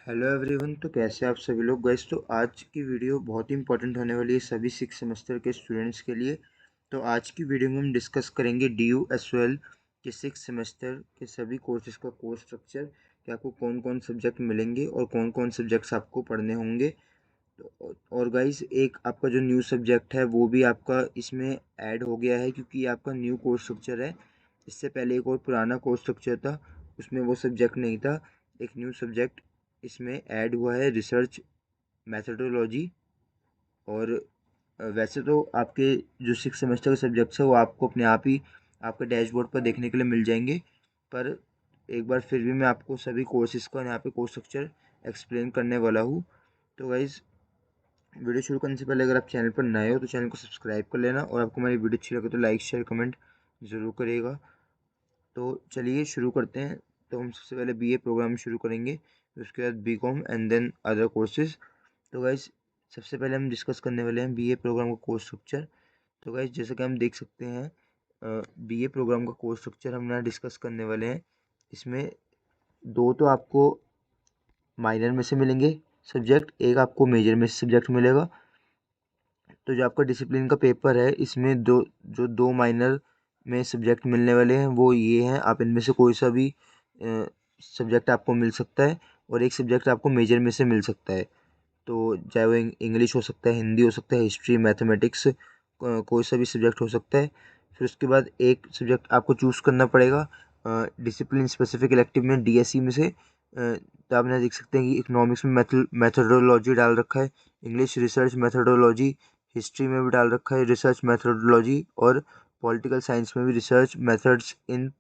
Hello everyone. तो कैसे आप सभी लोग गाइस। तो आज की वीडियो बहुत ही इंपॉर्टेंट होने वाली है सभी 6 सेमेस्टर के स्टूडेंट्स के लिए। तो आज की वीडियो में हम डिस्कस करेंगे DU/SOL के 6 सेमेस्टर के सभी कोर्सेज का कोर्स स्ट्रक्चर, कि आपको कौन कौन सब्जेक्ट मिलेंगे और कौन कौन सब्जेक्ट्स आपको पढ़ने होंगे। तो और गाइस, एक आपका जो न्यू सब्जेक्ट है वो भी आपका इसमें ऐड हो गया है, क्योंकि ये आपका न्यू कोर्स स्ट्रक्चर है। इससे पहले एक और पुराना कोर्स स्ट्रक्चर था, उसमें वो सब्जेक्ट नहीं था। एक न्यू सब्जेक्ट इसमें ऐड हुआ है, रिसर्च मैथडोलॉजी। और वैसे तो आपके जो 6 सेमेस्टर के सब्जेक्ट्स है वो आपको अपने आप ही आपके डैशबोर्ड पर देखने के लिए मिल जाएंगे, पर एक बार फिर भी मैं आपको सभी कोर्सेज का यहाँ पे कोर्स स्ट्रक्चर एक्सप्लेन करने वाला हूँ। तो गाइज़, वीडियो शुरू करने से पहले अगर आप चैनल पर नए हो तो चैनल को सब्सक्राइब कर लेना, और आपको हमारी वीडियो अच्छी लगे तो लाइक शेयर कमेंट ज़रूर करिएगा। तो चलिए शुरू करते हैं। तो हम सबसे पहले BA प्रोग्राम शुरू करेंगे, उसके बाद BCom and then other courses. तो गाइज, सबसे पहले हम डिस्कस करने वाले हैं BA प्रोग्राम का कोर्स स्ट्रक्चर। तो गाइज, जैसे कि हम देख सकते हैं, BA प्रोग्राम का कोर्स स्ट्रक्चर हम यहाँ डिस्कस करने वाले हैं। इसमें दो तो आपको माइनर में से मिलेंगे सब्जेक्ट, एक आपको मेजर में से सब्जेक्ट मिलेगा। तो जो आपका डिसिप्लिन का पेपर है, इसमें दो माइनर में सब्जेक्ट मिलने वाले हैं वो ये हैं। आप इनमें से कोई सा भी सब्जेक्ट आपको मिल सकता है, और एक सब्जेक्ट आपको मेजर में से मिल सकता है। तो चाहे वो इंग्लिश हो सकता है, हिंदी हो सकता है, हिस्ट्री, मैथमेटिक्स, कोई सा भी सब्जेक्ट हो सकता है। फिर उसके बाद एक सब्जेक्ट आपको चूज़ करना पड़ेगा डिसिप्लिन स्पेसिफिक इलेक्टिव में, DSE में से। तो आप यहाँ देख सकते हैं कि इकोनॉमिक्स में मैथडोलॉजी डाल रखा है, इंग्लिश रिसर्च मैथडोलॉजी, हिस्ट्री में भी डाल रखा है रिसर्च मैथडोलॉजी, और पॉलिटिकल साइंस में भी रिसर्च मेथड्स इन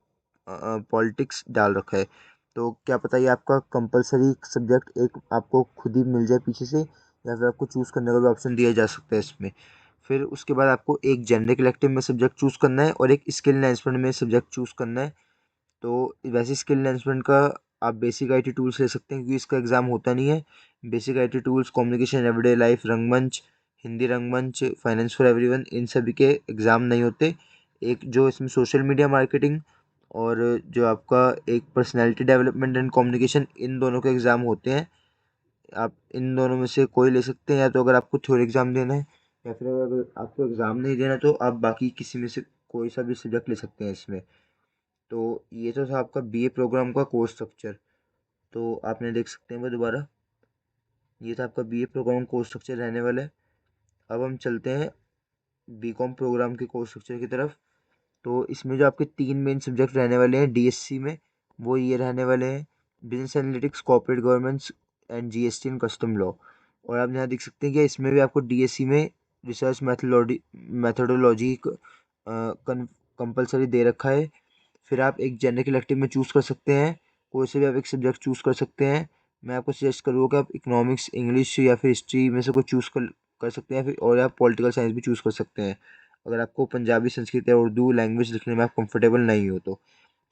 पॉलिटिक्स डाल रखा है। तो क्या पता ये आपका कंपलसरी सब्जेक्ट एक आपको खुद ही मिल जाए पीछे से, या फिर आपको चूज़ करने का भी ऑप्शन दिया जा सकता है इसमें। फिर उसके बाद आपको एक जेनरिक इलेक्टिव में सब्जेक्ट चूज़ करना है, और एक स्किल एनहांसमेंट में सब्जेक्ट चूज़ करना है। तो वैसे स्किल एनहांसमेंट का आप बेसिक IT टूल्स ले सकते हैं, क्योंकि इसका एग्ज़ाम होता नहीं है। Basic IT tools, communication everyday life, रंगमंच, हिंदी रंगमंच, फाइनेंस फॉर एवरीवन, इन सभी के एग्ज़ाम नहीं होते। एक जो इसमें सोशल मीडिया मार्केटिंग और जो आपका एक पर्सनैलिटी डेवलपमेंट एंड कम्युनिकेशन, इन दोनों के एग्ज़ाम होते हैं। आप इन दोनों में से कोई ले सकते हैं, या तो अगर आपको थ्योरी एग्ज़ाम देना है, या फिर अगर आपको एग्ज़ाम नहीं देना तो आप बाकी किसी में से कोई सा भी सब्जेक्ट ले सकते हैं इसमें। तो ये तो था आपका BA प्रोग्राम का कोर्स स्ट्रक्चर। तो आपने देख सकते हैं वो दोबारा, ये था आपका BA प्रोग्राम कोर्स स्ट्रक्चर रहने वाला है। अब हम चलते हैं BCom प्रोग्राम के कोर्स स्ट्रक्चर की तरफ। तो इसमें जो आपके 3 मेन सब्जेक्ट रहने वाले हैं DSC में, वो ये रहने वाले हैं: business analytics, corporate governance and GST and custom law. और आप यहाँ देख सकते हैं कि इसमें भी आपको DSC में रिसर्च मैथडोलॉजी कंपलसरी दे रखा है। फिर आप एक जेनरिक इलेक्टिव में चूज़ कर सकते हैं, कोई से भी आप एक सब्जेक्ट चूज़ कर सकते हैं। मैं आपको सजेस्ट करूँगा कि आप इकोनॉमिक्स, इंग्लिश या फिर हिस्ट्री में से कोई चूज़ कर सकते हैं। फिर और आप पॉलिटिकल साइंस भी चूज़ कर सकते हैं, अगर आपको पंजाबी, संस्कृत या उर्दू लैंग्वेज लिखने में आप कंफर्टेबल नहीं हो तो।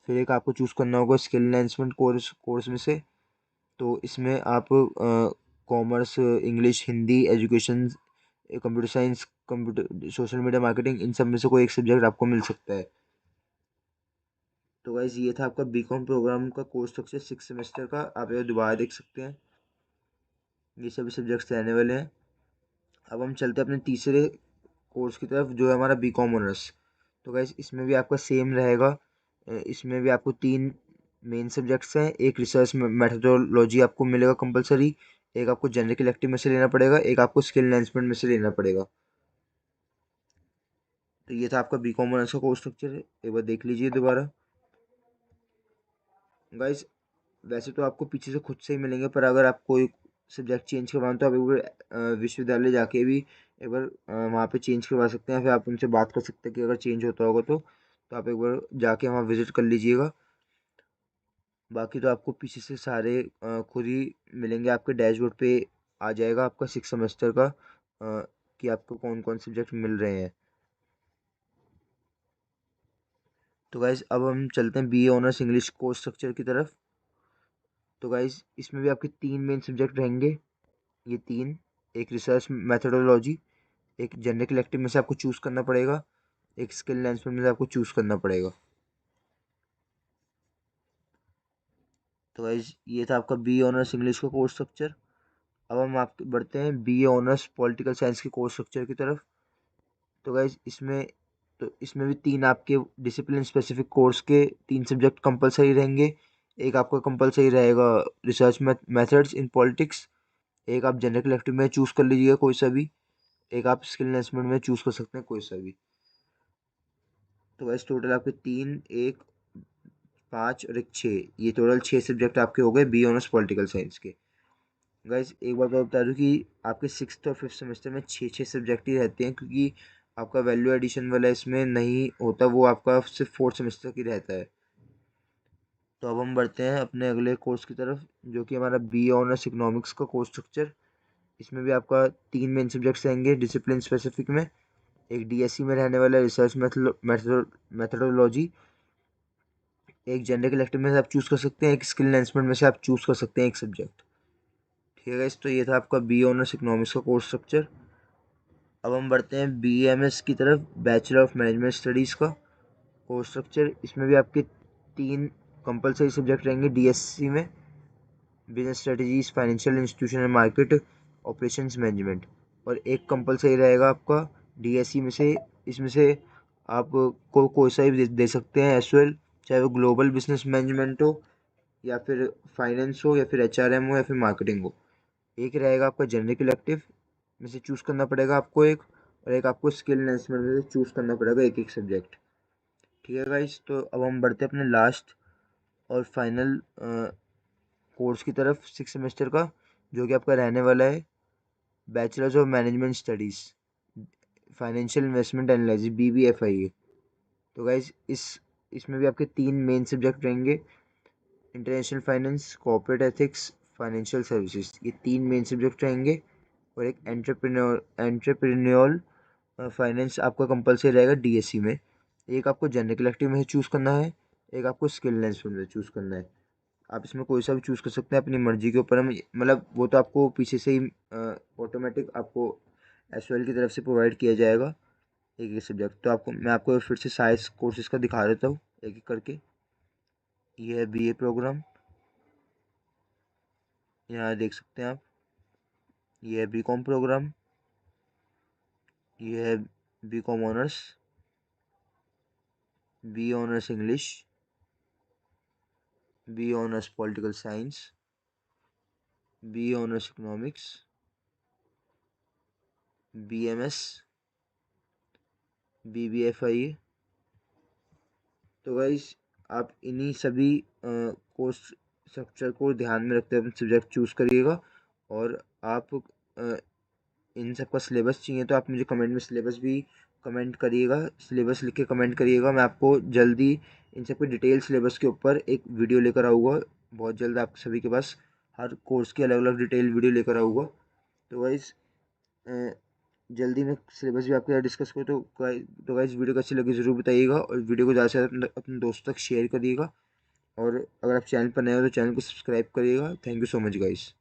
फिर एक आपको चूज़ करना होगा स्किल एनहांसमेंट कोर्स में से। तो इसमें आप commerce, English, Hindi, education, computer science, computer, social media marketing, इन सब में से कोई एक सब्जेक्ट आपको मिल सकता है। तो गाइज, ये था आपका BCom प्रोग्राम का कोर्स स्ट्रक्चर 6 सेमेस्टर का। आप ये दोबारा देख सकते हैं, ये सभी सब्जेक्ट्स रहने वाले हैं। अब हम चलते हैं अपने तीसरे कोर्स की तरफ, जो है हमारा BCom ऑनर्स। तो गाइज, इसमें भी आपका सेम रहेगा। इसमें भी आपको 3 मेन सब्जेक्ट्स हैं। एक रिसर्च मैथडोलॉजी आपको मिलेगा कंपलसरी, एक आपको जेनरिक इलेक्टिव में से लेना पड़ेगा, एक आपको स्किल एनहांसमेंट में से लेना पड़ेगा। तो ये था आपका BCom ऑनर्स का कोर्स स्ट्रक्चर, एक बार देख लीजिए दोबारा। गाइज, वैसे तो आपको पीछे से खुद से ही मिलेंगे, पर अगर आप कोई सब्जेक्ट चेंज करवाएं तो आप एक बार विश्वविद्यालय जाके भी एक बार वहाँ पे चेंज करवा सकते हैं। फिर आप उनसे बात कर सकते हैं कि अगर चेंज होता होगा तो आप एक बार जाके वहाँ विज़िट कर लीजिएगा। बाकी तो आपको पीछे से सारे खुद ही मिलेंगे, आपके डैशबोर्ड पे आ जाएगा आपका 6 सेमेस्टर का, कि आपको कौन कौन सब्जेक्ट मिल रहे हैं। तो गाइज, अब हम चलते हैं BA honours English course structure की तरफ। तो गाइज, इसमें भी आपके 3 मेन सब्जेक्ट रहेंगे, ये तीन: एक रिसर्च मैथडोलॉजी, एक जनरल इलेक्टिव में से आपको चूज़ करना पड़ेगा, एक स्किल एनहांसमेंट में से आपको चूज़ करना पड़ेगा। तो गाइज ये था आपका बी ऑनर्स इंग्लिश का कोर्स स्ट्रक्चर। अब हम आप बढ़ते हैं बी ऑनर्स पॉलिटिकल साइंस के कोर्स स्ट्रक्चर की तरफ। तो गाइज इसमें भी तीन आपके डिसिप्लिन स्पेसिफिक कोर्स के तीन सब्जेक्ट कंपलसरी रहेंगे। एक आपका कंपलसरी रहेगा रिसर्च मेथड्स इन पॉलिटिक्स। एक आप जनरल इलेक्टिव में चूज़ कर लीजिएगा कोई सा भी। एक आप स्किल एनहेंसमेंट में चूज़ कर सकते हैं कोई सा भी। तो गाइज टोटल आपके 3, 1, 5 और एक 6, ये टोटल 6 सब्जेक्ट आपके हो गए बी ऑनर्स पॉलिटिकल साइंस के। गाइज एक बात मैं बता दूँ कि आपके 6th और 5th सेमेस्टर में 6 सब्जेक्ट ही रहते हैं, क्योंकि आपका वैल्यू एडिशन वाला इसमें नहीं होता, वो आपका सिर्फ 4th सेमेस्टर की रहता है। तो अब हम बढ़ते हैं अपने अगले कोर्स की तरफ, जो कि हमारा बी ऑनर्स इकोनॉमिक्स का कोर्स स्ट्रक्चर। इसमें भी आपका 3 मेन सब्जेक्ट्स रहेंगे डिसिप्लिन स्पेसिफिक में। एक डीएससी में रहने वाला रिसर्च मेथडोलॉजी। एक जनरल इलेक्टिव में से आप चूज़ कर सकते हैं, एक स्किल एनहांसमेंट में से आप चूज़ कर सकते हैं एक सब्जेक्ट। ठीक है गाइस, तो ये था आपका बी ऑनर्स इकोनॉमिक्स का कोर्स स्ट्रक्चर। अब हम बढ़ते हैं बीएमएस की तरफ, बैचलर ऑफ मैनेजमेंट स्टडीज़ का कोर्स स्ट्रक्चर। इसमें भी आपके 3 कंपलसरी सब्जेक्ट रहेंगे डीएससी में, business strategies, financial institution and market, operations management. और एक कंपलसरी रहेगा आपका डीएससी में से, इसमें से आप कोई सा भी दे सकते हैं एस वेल, चाहे वो ग्लोबल बिजनेस मैनेजमेंट हो, या फिर फाइनेंस हो, या फिर एचआरएम हो, या फिर मार्केटिंग हो। एक रहेगा आपका जनरिक इलेक्टिव में से चूज़ करना पड़ेगा आपको एक, और एक आपको स्किल एनहांसमेंट में से चूज़ करना पड़ेगा एक एक सब्जेक्ट। ठीक है गाइस, तो अब हम बढ़ते हैं अपने लास्ट और फाइनल कोर्स की तरफ 6 सेमेस्टर का, जो कि आपका रहने वाला है bachelors of management studies financial investment analysis, BBFIA। तो गाइस इसमें भी आपके 3 मेन सब्जेक्ट रहेंगे, international finance, corporate ethics, financial services, ये 3 मेन सब्जेक्ट रहेंगे। और एक एंटरप्रेन्योरल फाइनेंस आपका कंपलसरी रहेगा डीएससी में। एक आपको जनरल इलेक्टिव में से चूज़ करना है, एक आपको स्किल एनहांसमेंट में से चूज़ करना है। आप इसमें कोई सा भी चूज़ कर सकते हैं अपनी मर्जी के ऊपर। हम मतलब वो तो आपको पीछे से ही ऑटोमेटिक आपको एसओएल की तरफ से प्रोवाइड किया जाएगा एक एक सब्जेक्ट। तो मैं आपको फिर से साइंस कोर्सेज का दिखा देता हूँ एक एक करके। ये है बीए प्रोग्राम, यहाँ देख सकते हैं आप। ये है बीकॉम प्रोग्राम, ये है BCom honours, B honours English, B honours political science, B honours economics, BMS, BBFIA। तो गाइस आप इन्हीं सभी कोर्स स्ट्रक्चर को ध्यान में रखते हुए सब्जेक्ट चूज़ करिएगा। और आप इन सब का सिलेबस चाहिए तो आप मुझे कमेंट में सिलेबस भी कमेंट करिएगा, सिलेबस लिख के कमेंट करिएगा। मैं आपको जल्दी इन सब के डिटेल सिलेबस के ऊपर एक वीडियो लेकर आऊँगा, बहुत जल्द आप सभी के पास हर कोर्स की अलग अलग डिटेल वीडियो लेकर आऊँगा। तो गाइस जल्दी में सिलेबस भी आपके साथ डिस्कस करो। तो गाइस वीडियो को अच्छी लगी ज़रूर बताइएगा, और वीडियो को ज़्यादा से ज़्यादा अपने दोस्तों तक शेयर करिएगा। और अगर आप चैनल पर नए हो तो चैनल को सब्सक्राइब करिएगा। Thank you so much guys.